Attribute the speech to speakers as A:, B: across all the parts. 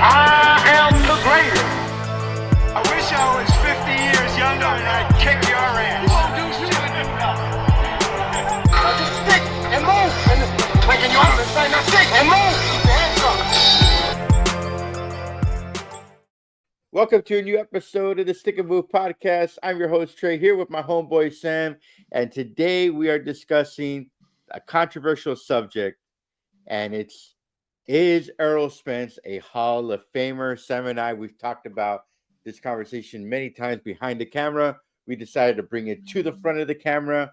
A: I am the greatest.
B: I wish I was 50 years younger and I'd kick your ass.
A: You won't do shit. Just stick and move. And waking you up and saying, now stick and move. Keep your hands up.
C: Welcome to a new episode of the Stick and Move podcast. I'm your host, Trey, here with my homeboy, Sam. And today we are discussing a controversial subject. And is Errol Spence a Hall of Famer? Sam and I, we've talked about this conversation many times behind the camera. We decided to bring it to the front of the camera.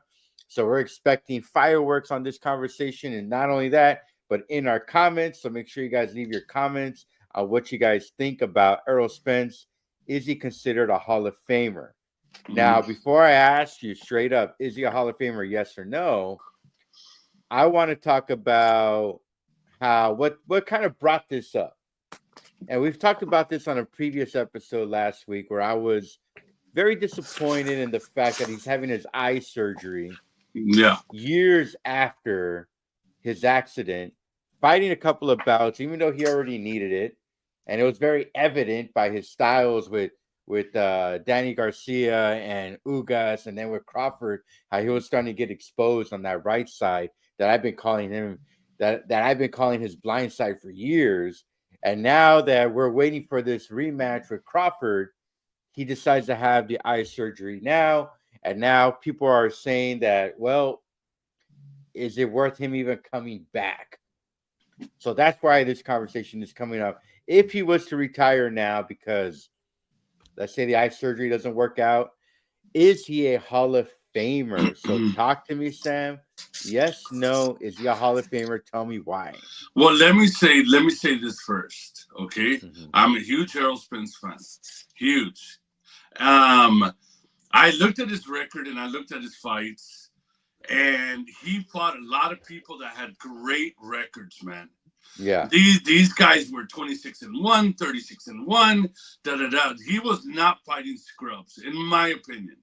C: So we're expecting fireworks on this conversation. And not only that, but in our comments. So make sure you guys leave your comments on what you guys think about Errol Spence. Is he considered a Hall of Famer? Now, before I ask you straight up, is he a Hall of Famer, yes or no? I want to talk about what kind of brought this up. And we've talked about this on a previous episode last week where I was very disappointed in the fact that he's having his eye surgery years after his accident, fighting a couple of bouts, even though he already needed it. And it was very evident by his styles with Danny Garcia and Ugas, and then with Crawford, how he was starting to get exposed on that right side that I've been calling him, that I've been calling his blind side for years. And now that we're waiting for this rematch with Crawford, he decides to have the eye surgery now. And now people are saying that, well, is it worth him even coming back? So that's why this conversation is coming up. If he was to retire now, because let's say the eye surgery doesn't work out, is he a Hall of Famer? So talk to me, Sam. Yes, no. Is he a Hall of Famer? Tell me why.
D: Well, let me say this first, okay? I'm a huge Errol Spence fan. Huge. I looked at his record and I looked at his fights, and he fought a lot of people that had great records, man.
C: Yeah.
D: These guys were 26-1, 36-1, He was not fighting scrubs, in my opinion.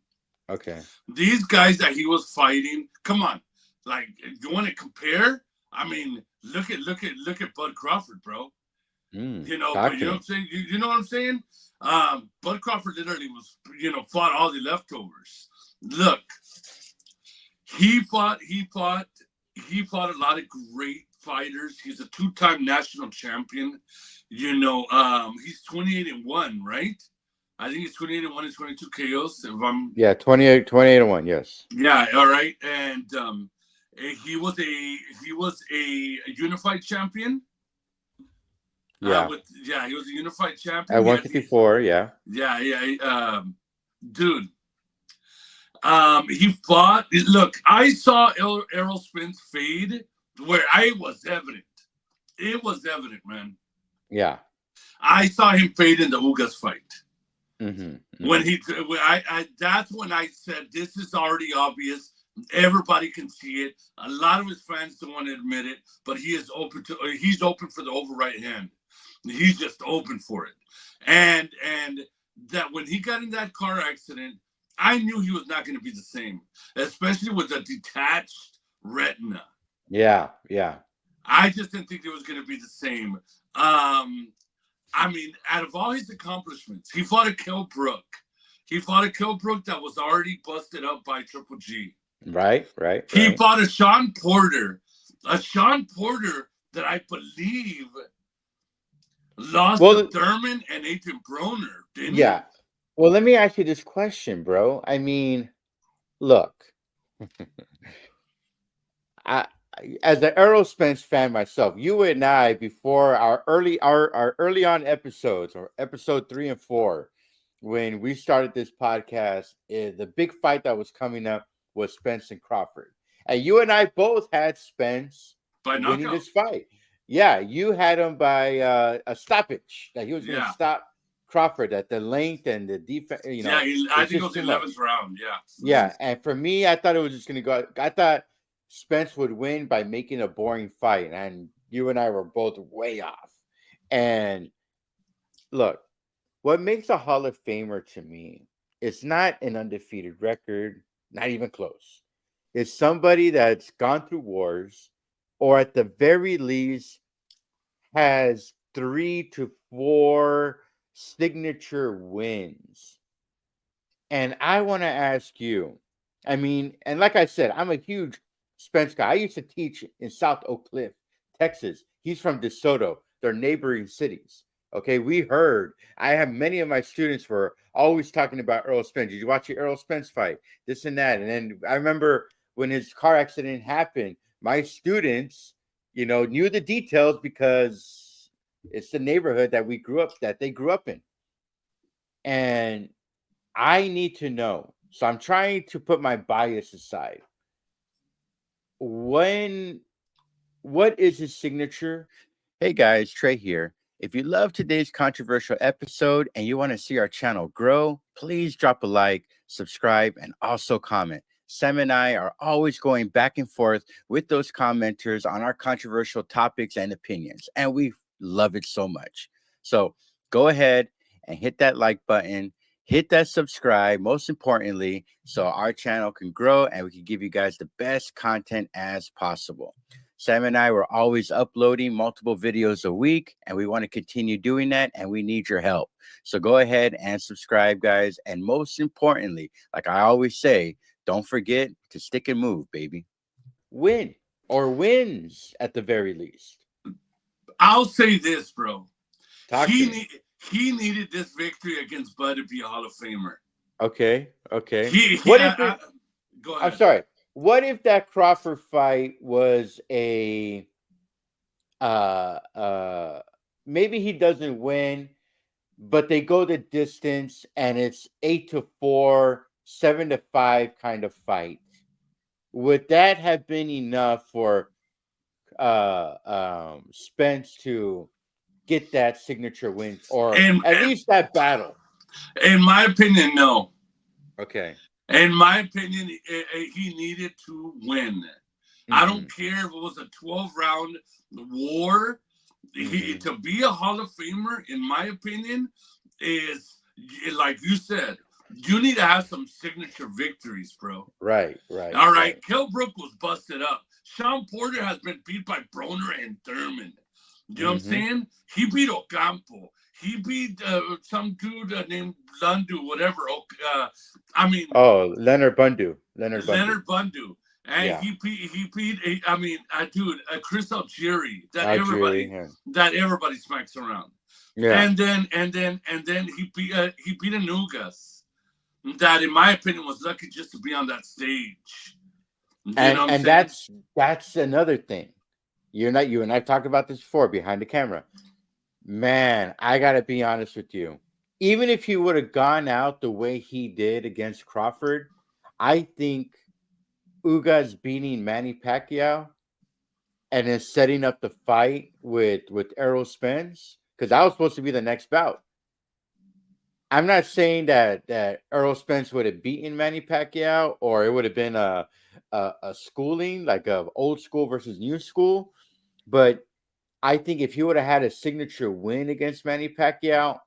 C: Okay.
D: These guys that he was fighting, come on. Like, you want to compare? I mean, look at Bud Crawford, bro. You know what I'm saying? You know what I'm saying? Bud Crawford literally was, fought all the leftovers. Look, he fought a lot of great fighters. He's a two-time national champion. He's 28-1, right? I think he's 28-1 and 22 KOs.
C: 28-1, yes.
D: Yeah, all right. And he was a unified champion.
C: Yeah.
D: He was a unified champion.
C: At 154, yeah.
D: Dude. He fought. Look, I saw Errol Spence fade where I was evident. It was evident, man.
C: Yeah.
D: I saw him fade in the Ugas fight.
C: When
D: that's when I said, this is already obvious. Everybody can see it. A lot of his fans don't want to admit it, but he's open for the over right hand. He's just open for it. And that when he got in that car accident, I knew he was not going to be the same, especially with a detached retina.
C: Yeah.
D: I just didn't think it was going to be the same. I mean, out of all his accomplishments, he fought a Kell Brook. He fought a Kell Brook that was already busted up by Triple G.
C: Right.
D: He fought a Sean Porter that I believe lost to Thurman and Adrian Broner, didn't he?
C: Yeah. Well, let me ask you this question, bro. I mean, look, as an Errol Spence fan myself, you and I, before our early on episodes, or episode 3 and 4, when we started this podcast, the big fight that was coming up was Spence and Crawford. And you and I both had Spence winning this fight. Yeah, you had him by a stoppage, that he was going to stop Crawford at the length and the defense.
D: I think it was the 11th round.
C: Yeah, and for me, I thought it was just going to go. I thought Spence would win by making a boring fight, and you and I were both way off. And look, what makes a Hall of Famer to me is not an undefeated record, not even close. It's somebody that's gone through wars, or at the very least has 3 to 4 signature wins. And I want to ask you, I mean, and like I said, I'm a huge Spence guy. I used to teach in South Oak Cliff, Texas. He's from DeSoto. They're neighboring cities. Okay, we heard. I have many of my students were always talking about Errol Spence. Did you watch the Errol Spence fight? This and that. And then I remember when his car accident happened, my students, knew the details because it's the neighborhood that they grew up in. And I need to know. So I'm trying to put my bias aside. What is his signature? Hey guys, Trey here. If you love today's controversial episode and you want to see our channel grow, please drop a like, subscribe, and also comment. Sam and I are always going back and forth with those commenters on our controversial topics and opinions, and we love it so much. So go ahead and hit that like button, hit that subscribe, most importantly, so our channel can grow and we can give you guys the best content as possible. Sam and I were always uploading multiple videos a week, and we want to continue doing that, and we need your help. So go ahead and subscribe, guys. And most importantly, like I always say, don't forget to stick and move, baby. Win or wins at the very least.
D: I'll say this, bro.
C: He
D: needed this victory against Bud to be a Hall of Famer.
C: Okay.
D: Go ahead.
C: I'm sorry. What if that Crawford fight was a maybe he doesn't win, but they go the distance and it's 8-4, 7-5 kind of fight? Would that have been enough for Spence to get that signature win or at least that battle?
D: In my opinion, no.
C: Okay.
D: In my opinion, he needed to win. I don't care if it was a 12-round war. To be a Hall of Famer, in my opinion, is like you said, you need to have some signature victories, bro.
C: Right.
D: All right. Kell Brook was busted up. Sean Porter has been beat by Broner and Thurman. You know what I'm saying? He beat Ocampo. He beat some dude named Lundu, whatever.
C: Leonard Bundu.
D: Leonard Bundu. And he beat Chris Algieri that everybody smacks around. Yeah. And then he beat Anugas that, in my opinion, was lucky just to be on that stage.
C: And that's another thing. You and I talked about this before behind the camera. Man, I gotta be honest with you. Even if he would have gone out the way he did against Crawford, I think Ugas beating Manny Pacquiao and then setting up the fight with Errol Spence, because that was supposed to be the next bout. I'm not saying that Errol Spence would have beaten Manny Pacquiao or it would have been a schooling, like a old school versus new school, but I think if he would have had a signature win against Manny Pacquiao,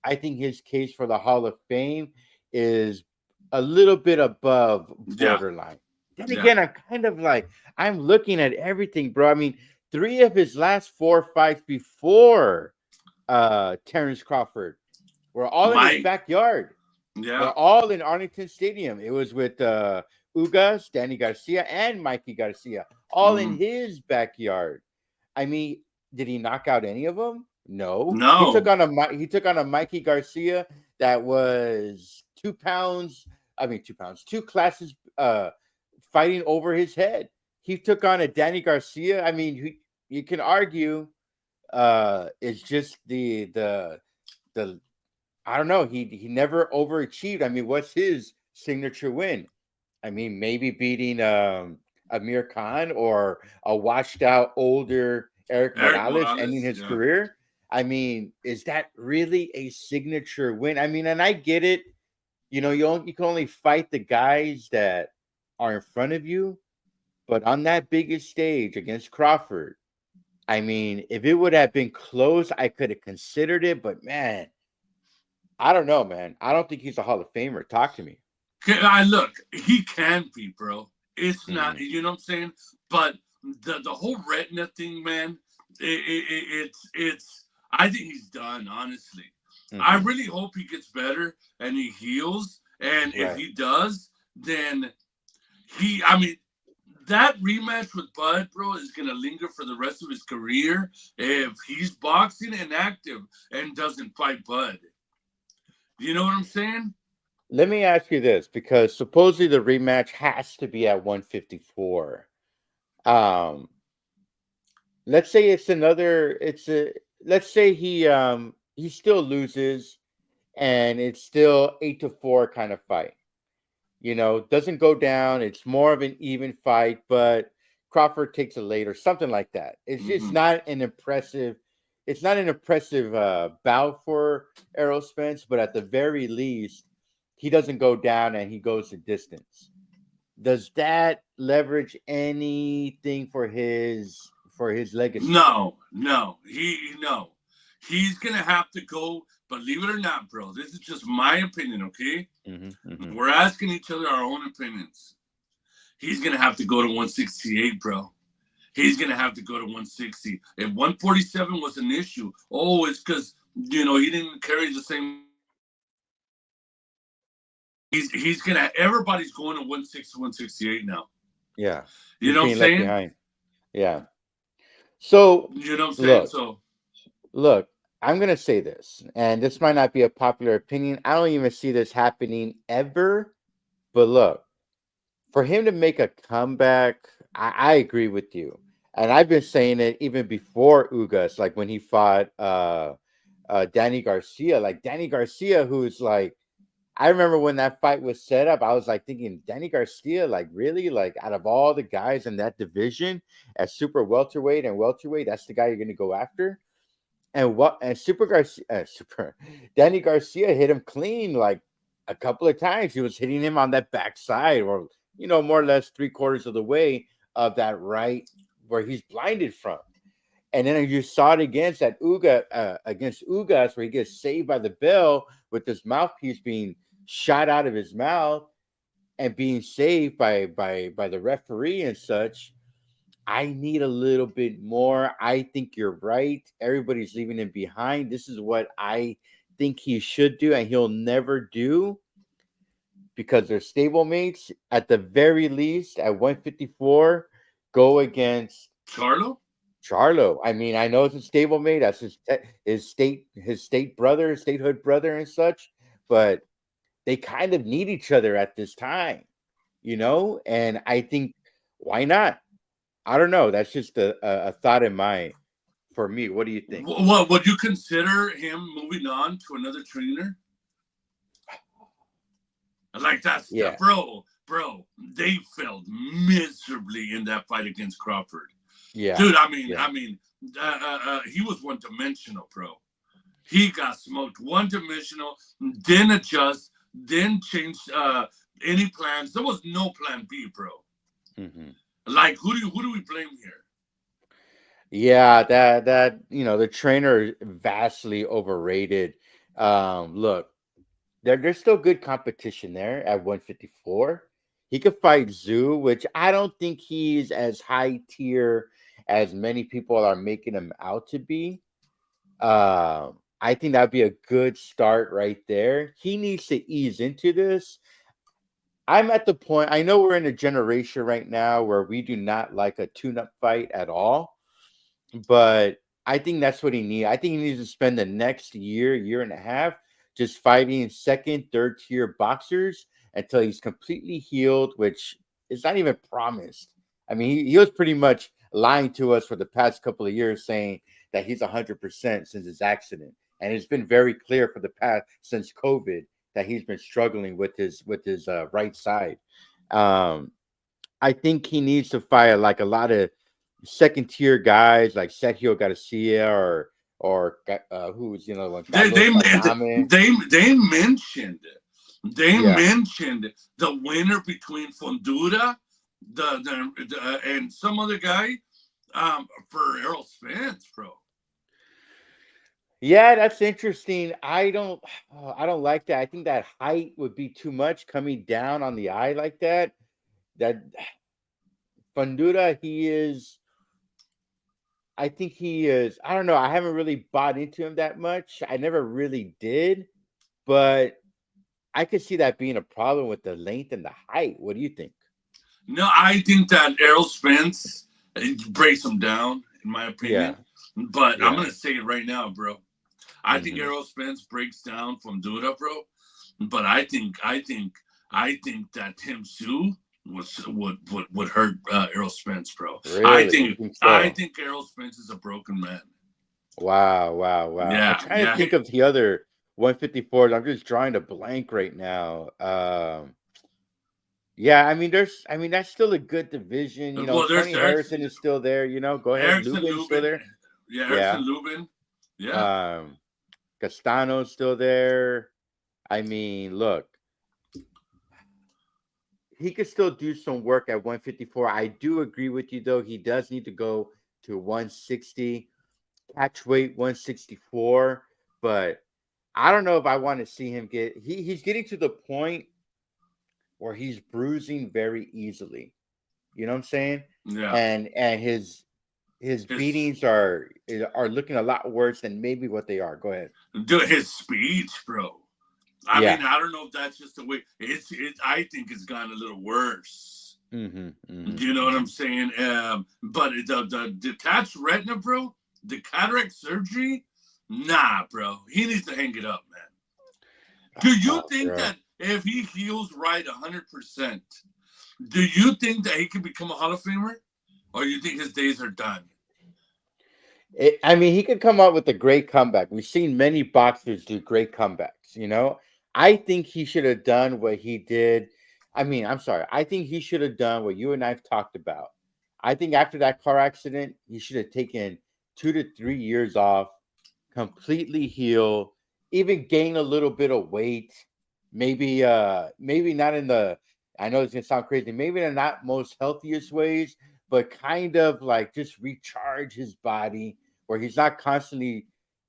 C: I think his case for the Hall of Fame is a little bit above borderline. Then again, I'm kind of like, I'm looking at everything, bro. I mean, 3 of his last 4 fights before Terrence Crawford were all in his backyard. Yeah. They're all in Arlington Stadium. It was with Ugas, Danny Garcia, and Mikey Garcia, all in his backyard. I mean, did he knock out any of them? No. He took on a Mikey Garcia that was 2 pounds. 2 classes fighting over his head. He took on a Danny Garcia. I mean, you can argue it's just the I don't know. He never overachieved. I mean, what's his signature win? I mean, maybe beating Amir Khan or a washed out older Eric Morales ending his career. I mean, is that really a signature win? I mean, and I get it. You can only fight the guys that are in front of you, but on that biggest stage against Crawford, I mean, if it would have been close, I could have considered it, but man, I don't know, man. I don't think he's a Hall of Famer. Talk to me.
D: Look, he can be, bro. It's not, you know what I'm saying? But the whole retina thing, man, it's. I think he's done. Honestly, I
C: Mm-hmm.
D: really hope he gets better and he heals. And if
C: Right.
D: he does, then he. I mean, that rematch with Bud, bro, is gonna linger for the rest of his career if he's boxing and active and doesn't fight Bud. You know what I'm saying?
C: Let me ask you this, because supposedly the rematch has to be at 154. Um, let's say it's another. It's a. Let's say he still loses, and it's still 8-4 kind of fight. Doesn't go down. It's more of an even fight, but Crawford takes a late or something like that. It's just
D: Mm-hmm.
C: not an impressive. It's not an impressive bout for Errol Spence, but at the very least, he doesn't go down and he goes the distance. Does that leverage anything for his legacy?
D: No. He's gonna have to go. Believe it or not, bro, this is just my opinion. Okay,
C: Mm-hmm.
D: we're asking each other our own opinions. He's gonna have to go to 168, bro. He's gonna have to go to 160. If 147 was an issue, oh, it's because he didn't carry the same. He's gonna. Everybody's going to 160, 168 now.
C: Yeah,
D: You
C: he's
D: know what I'm
C: being left
D: saying?
C: behind. Yeah. So
D: You know what I'm saying?
C: look,
D: So
C: look. I'm gonna say this, and this might not be a popular opinion. I don't even see this happening ever. But look, for him to make a comeback, I agree with you. And I've been saying it even before Ugas, like when he fought Danny Garcia. Like Danny Garcia, who's like, I remember when that fight was set up, I was like thinking, Danny Garcia, like really? Like out of all the guys in that division at super welterweight and welterweight, that's the guy you're gonna go after? And Super Garcia, Super Danny Garcia hit him clean like a couple of times. He was hitting him on that backside, or more or less 3/4 of the way of that right where he's blinded from. And then you saw it against Ugas, where he gets saved by the bell with his mouthpiece being shot out of his mouth and being saved by the referee and such. I need a little bit more. I think you're right. Everybody's leaving him behind. This is what I think he should do, and he'll never do because they're stablemates. At the very least, at 154, go against
D: Charlo.
C: Charlo. I mean, I know it's a stablemate. That's his state brother, his statehood brother, and such. But they kind of need each other at this time, And I think why not? I don't know. That's just a thought in mind for me. What do you think?
D: What would you consider him moving on to another trainer? Like that's
C: Yeah,
D: bro. They failed miserably in that fight against Crawford,
C: yeah,
D: dude. I mean,
C: yeah.
D: I mean, he was one dimensional, bro. He got smoked, one dimensional. Didn't adjust, didn't change any plans. There was no plan B, bro.
C: Hmm.
D: Like who do we blame here?
C: Yeah, that the trainer is vastly overrated. Look, there's still good competition there at 154. He could fight Zoo, which I don't think he's as high tier as many people are making him out to be. I think that'd be a good start right there. He needs to ease into this. I'm at the point. I know we're in a generation right now where we do not like a tune-up fight at all, but I think that's what he needs. I think he needs to spend the next year and a half just fighting second, third tier boxers until he's completely healed, which is not even promised. I mean, he was pretty much lying to us for the past couple of years, saying that he's 100% since his accident, and it's been very clear for the past since COVID that he's been struggling with his right side. Um, I think he needs to fire like a lot of second tier guys like Sergio Garcia or who's Juan
D: They
C: Carlos
D: they
C: Adame.
D: they mentioned
C: Yeah,
D: the winner between Fondura, and some other guy, for Errol Spence, bro.
C: yeah, that's interesting. I don't like that. I think that height would be too much coming down on the eye like that. That Fundura, he is I think he is. I don't know. I haven't really bought into him that much. I never really did, but I could see that being a problem with the length and the height. What do you think?
D: No, I think that Errol Spence breaks him down, in my opinion.
C: Yeah.
D: But I'm gonna say it right now, bro. I think Errol Spence breaks down from Duda, bro. But I think that Tim Sue would hurt Errol Spence, bro.
C: Really?
D: I think Errol Spence is a broken man.
C: Wow. I'm trying to think of the other 154s. I'm just drawing a blank right now. Yeah, I mean, that's still a good division. You know,
D: Well,
C: Tony Harrison is still there. You know, go ahead. Lubin's still there.
D: Yeah, Erickson Lubin. Yeah.
C: Castano's still there. I mean, look, he could still do some work at 154. I do agree with you, though. He does need to go to 160, catch weight 164. But I don't know if I want to see him get. He's getting to the point where he's bruising very easily. You know what I'm saying?
D: Yeah.
C: And his beatings are looking a lot worse than maybe what they are. Go ahead.
D: Dude, his speech, bro. I mean, I don't know if that's just the way I think it's gotten a little worse. You know what I'm saying? But the detached retina, bro, the cataract surgery, nah, bro. He needs to hang it up, man. Do you think that if he heals right 100%, do you think that he can become a Hall of Famer? Or you think his days are done?
C: I mean, he could come out with a great comeback. We've seen many boxers do great comebacks, you know? I think he should have done what he did. I mean, I'm sorry. I think he should have done what you and I've talked about. I think after that car accident, he should have taken 2 to 3 years off, completely heal, even gain a little bit of weight. Maybe not in the, I know it's gonna sound crazy, maybe in the not most healthiest ways, but kind of like just recharge his body where he's not constantly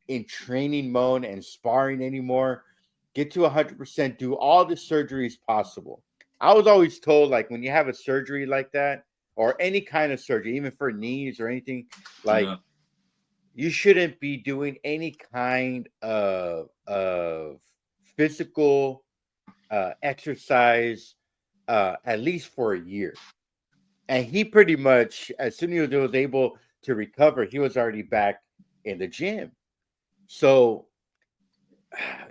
C: in training mode and sparring anymore. Get to 100%, do all the surgeries possible. I was always told, like, when you have a surgery like that, or any kind of surgery, even for knees or anything, like, you shouldn't be doing any kind of physical exercise at least for a year. And he pretty much, as soon as he was able to recover, he was already back in the gym. So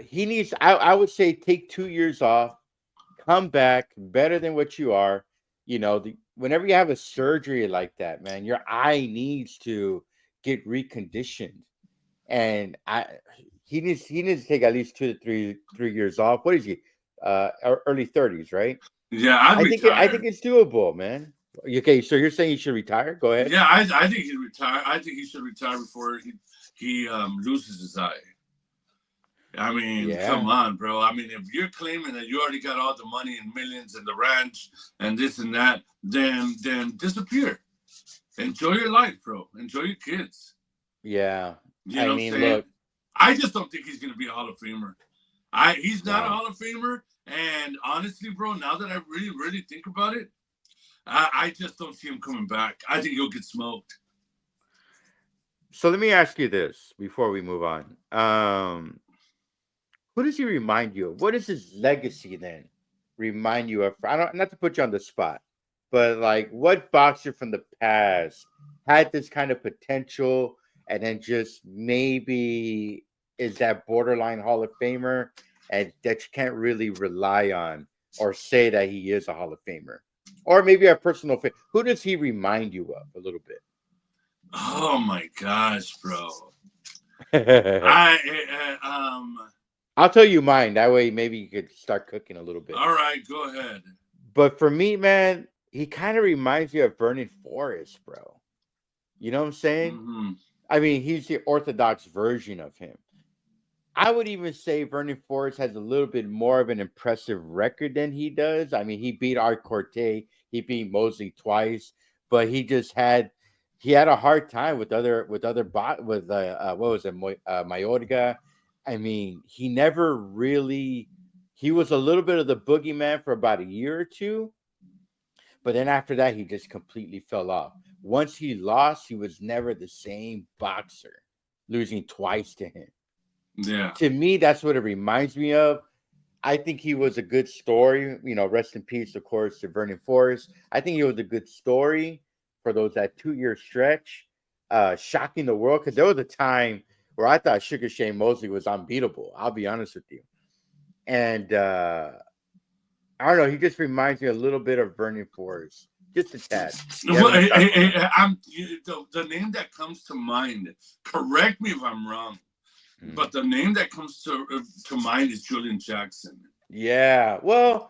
C: he needs, I would say, take 2 years off, come back better than what you are. You know, whenever you have a surgery like that, man, your eye needs to get reconditioned. And he needs to take at least 2 to 3 years off. What is he? Early 30s, right?
D: Yeah, I think
C: it's doable, man. Okay, so you're saying he should retire? Go ahead.
D: Yeah, I think he should retire. I think he should retire before he loses his eye. I mean, come on, bro. I mean, if you're claiming that you already got all the money and millions in the ranch and this and that, then disappear. Enjoy your life, bro. Enjoy your kids.
C: Yeah.
D: You know what I'm saying? Look, I just don't think he's going to be a Hall of Famer. He's not a Hall of Famer. And honestly, bro, now that I really think about it, I just don't see him coming back. I think he'll get smoked.
C: So let me ask you this before we move on. Who does he remind you of? What does his legacy then remind you of? Not to put you on the spot, but like, what boxer from the past had this kind of potential and then just maybe is that borderline Hall of Famer and that you can't really rely on or say that he is a Hall of Famer? Or maybe a personal favorite. Who does he remind you of a little bit?
D: Oh my gosh, bro!
C: I'll tell you mine. That way, maybe you could start cooking a little bit.
D: All right, go ahead.
C: But for me, man, he kind of reminds me of Vernon Forrest, bro. You know what I'm saying? I mean, he's the orthodox version of him. I would even say Vernon Forrest has a little bit more of an impressive record than he does. I mean, he beat Art Corte, he beat Mosley twice, but he had a hard time with what was it, Mayorga. I mean, he never really. He was a little bit of the boogeyman for about a year or two, but then after that, he just completely fell off. once he lost, he was never the same boxer, losing twice to him.
D: Yeah.
C: To me, that's what it reminds me of. I think he was a good story. You know, rest in peace, of course, to Vernon Forrest. I think he was a good story for that 2-year stretch, shocking the world. Because there was a time where I thought Sugar Shane Mosley was unbeatable. I'll be honest with you. And I don't know. He just reminds me a little bit of Vernon Forrest, just a tad.
D: Well, the name that comes to mind. Correct me if I'm wrong. But the name that comes to mind is Julian Jackson.
C: Yeah. Well,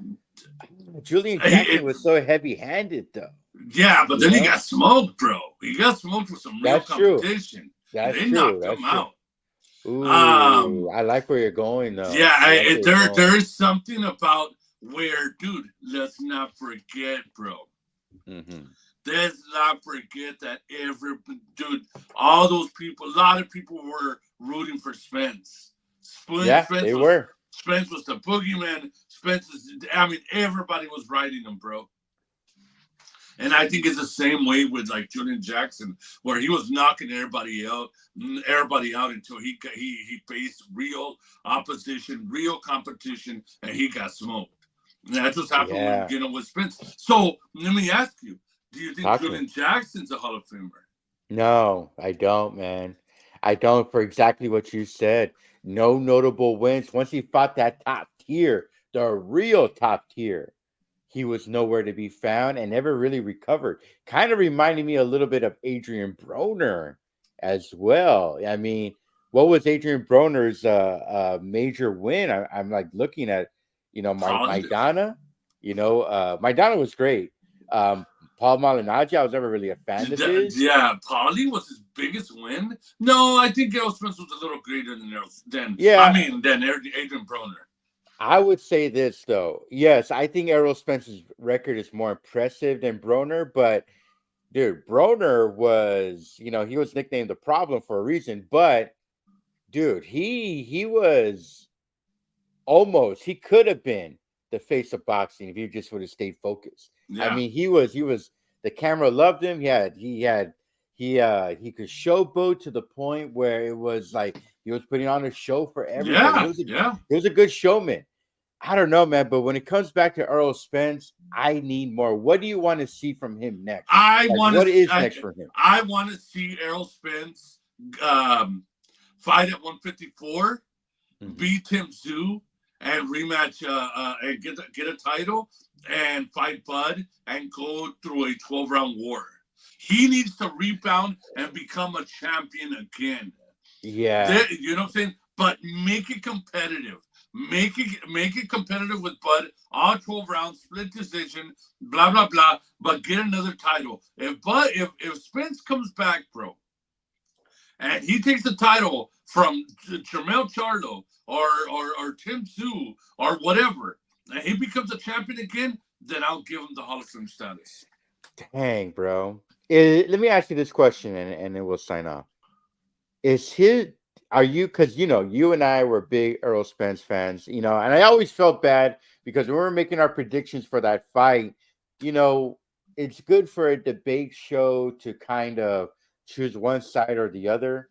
C: Julian Jackson was so heavy-handed, though.
D: Yeah, but then he got smoked, bro. He got smoked with some real competition.
C: That's
D: they
C: true.
D: knocked him out.
C: Ooh, I like where you're going, though.
D: Yeah, there is something about where, dude, let's not forget, bro. Let's not forget that all those people, a lot of people were rooting for Spence. Spence was the boogeyman. Everybody was riding him, bro. And I think it's the same way with like Julian Jackson, where he was knocking everybody out until he faced real opposition, real competition, and he got smoked. And that's what's happened with Spence. So let me ask you. Do you think Julian Jackson's a Hall of Famer?
C: No, I don't, man. I don't, for exactly what you said. No notable wins. Once he fought that top tier, the real top tier, he was nowhere to be found and never really recovered. Kind of reminded me a little bit of Adrian Broner as well. I mean, what was Adrian Broner's major win? I'm like looking at, Maidana. Maidana was great. Paul Malignaggi, I was never really a fan of his.
D: Yeah, Paulie was his biggest win. No, I think Errol Spence was a little greater than Adrian Broner.
C: I would say this, though. Yes, I think Errol Spence's record is more impressive than Broner, but, dude, Broner was, he was nicknamed the problem for a reason, but, dude, he was he could have been the face of boxing if he just would have stayed focused. Yeah. I mean, he was the camera loved him. He could showboat to the point where it was like he was putting on a show for everybody. He was a good showman. I don't know, man, but when it comes back to Errol Spence, I need more. What do you want to see from him next? What is next for him?
D: I want to see Errol Spence fight at 154, beat Tim Tszyu, and rematch and get a title and fight Bud and go through a 12-round war. He needs to rebound and become a champion again.
C: Yeah.
D: You know what I'm saying? But make it competitive. Make it competitive with Bud. All 12 rounds, split decision, blah, blah, blah. But get another title. If Spence comes back, bro, and he takes the title from Jermell Charlo or Tim Tszyu or whatever, and he becomes a champion again, then I'll give him the Hall of Fame status.
C: Dang, bro. Let me ask you this question, and then we'll sign off. Because you and I were big Errol Spence fans, and I always felt bad because when we were making our predictions for that fight, it's good for a debate show to kind of choose one side or the other,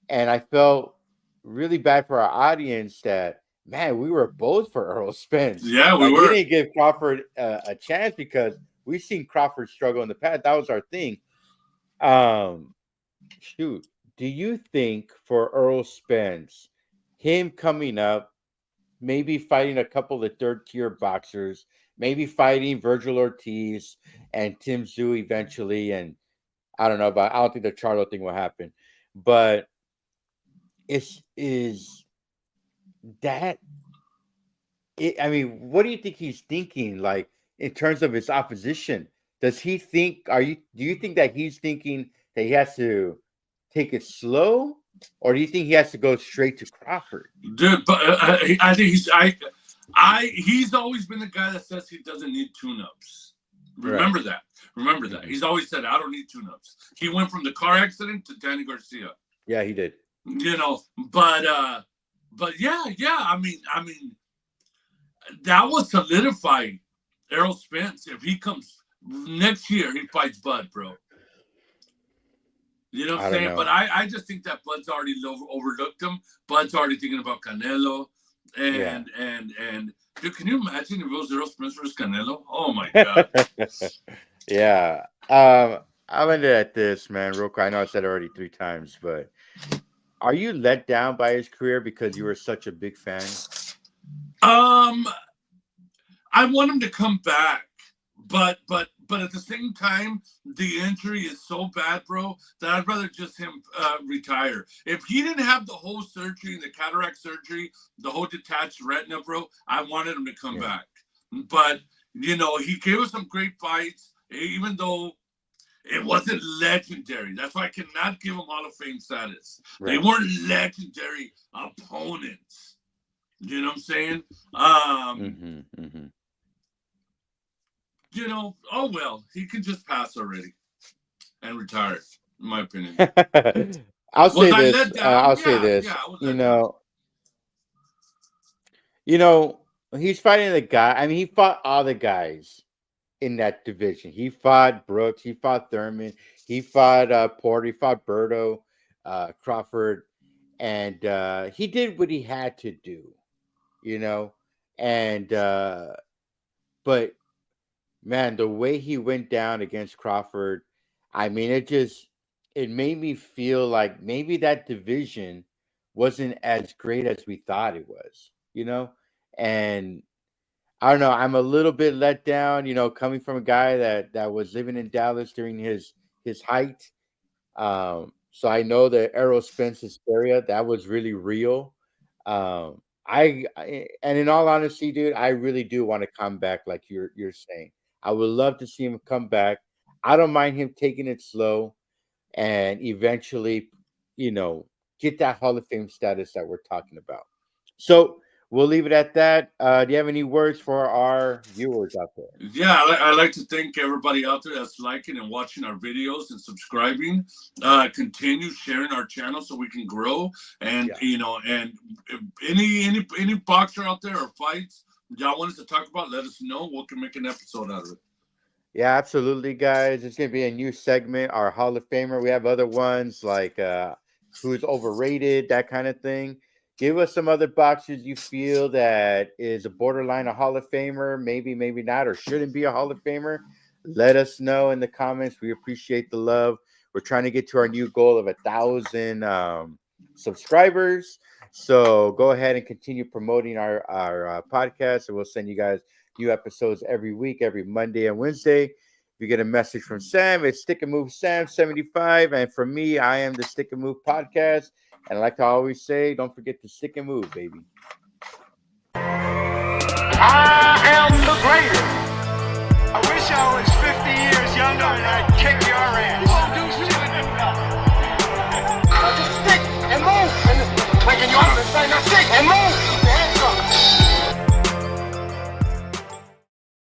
C: and I felt really bad for our audience that, man, we were both for Errol Spence.
D: Yeah, we were.
C: We didn't give Crawford a chance because we've seen Crawford struggle in the past. That was our thing. Shoot. Do you think for Errol Spence, him coming up, maybe fighting a couple of third-tier boxers, maybe fighting Virgil Ortiz and Tim Tszyu eventually, and I don't think the Charlo thing will happen, but what do you think he's thinking, like, in terms of his opposition? Does he think, do you think that he's thinking that he has to take it slow, or do you think he has to go straight to Crawford?
D: Dude, but I think he's always been the guy that says he doesn't need tune-ups. Remember that. He's always said, I don't need tune-ups. He went from the car accident to Danny Garcia.
C: Yeah, he did.
D: But yeah. I mean, that was solidifying Errol Spence. If he comes next year, he fights Bud, bro. You know what I'm saying? But I just think that Bud's already overlooked him. Bud's already thinking about Canelo. And dude, can you imagine if it was Errol Spence versus Canelo? Oh my God.
C: Yeah. I'm into at this, man, real quick. I know I said it already 3 times, but are you let down by his career because you were such a big fan?
D: I want him to come back, but at the same time, the injury is so bad, bro, that I'd rather just him retire. If he didn't have the whole surgery, the cataract surgery, the whole detached retina, bro, I wanted him to come back. But you know, he gave us some great fights, even though it wasn't legendary. That's why I cannot give him Hall of Fame status. Right. They weren't legendary opponents. You know what I'm saying? You know, oh well, he can just pass already and retire, in my opinion.
C: I'll say this. You know, he's fighting the guy. I mean, he fought all the guys in that division. He fought Brooks. He fought Thurman. He fought Porter. He fought Berto, Crawford, and he did what he had to do. You know, and but man, the way he went down against Crawford, I mean, it made me feel like maybe that division wasn't as great as we thought it was, you know? And I don't know, I'm a little bit let down, you know, coming from a guy that was living in Dallas during his height. So I know the Errol Spence hysteria, that was really real. And in all honesty, dude, I really do want to come back like you're saying. I would love to see him come back. I don't mind him taking it slow and eventually, you know, get that Hall of Fame status that we're talking about. So we'll leave it at that. Do you have any words for our viewers out there?
D: Yeah, I'd like to thank everybody out there that's liking and watching our videos and subscribing. Continue sharing our channel so we can grow. And you know, and any boxer out there or fights y'all want us to talk about, let us know. We can make an episode out of it.
C: Yeah, absolutely, guys. It's gonna be a new segment, our Hall of Famer. We have other ones like who's overrated, that kind of thing. Give us some other boxers you feel that is a borderline a Hall of Famer, maybe not, or shouldn't be a Hall of Famer. Let us know in the comments. We appreciate the love. We're trying to get to our new goal of 1,000 subscribers. So go ahead and continue promoting our podcast, and we'll send you guys new episodes every week, every Monday and Wednesday. If you get a message from Sam, it's Stick and Move Sam 75, and for me, I am the Stick and Move podcast. And like I always say, don't forget to stick and move, baby.
B: I am the greatest. I wish I was 50 years younger and I'd kick your ass.
A: You won't do shit. Just stick and move. And waking you up and saying, now stick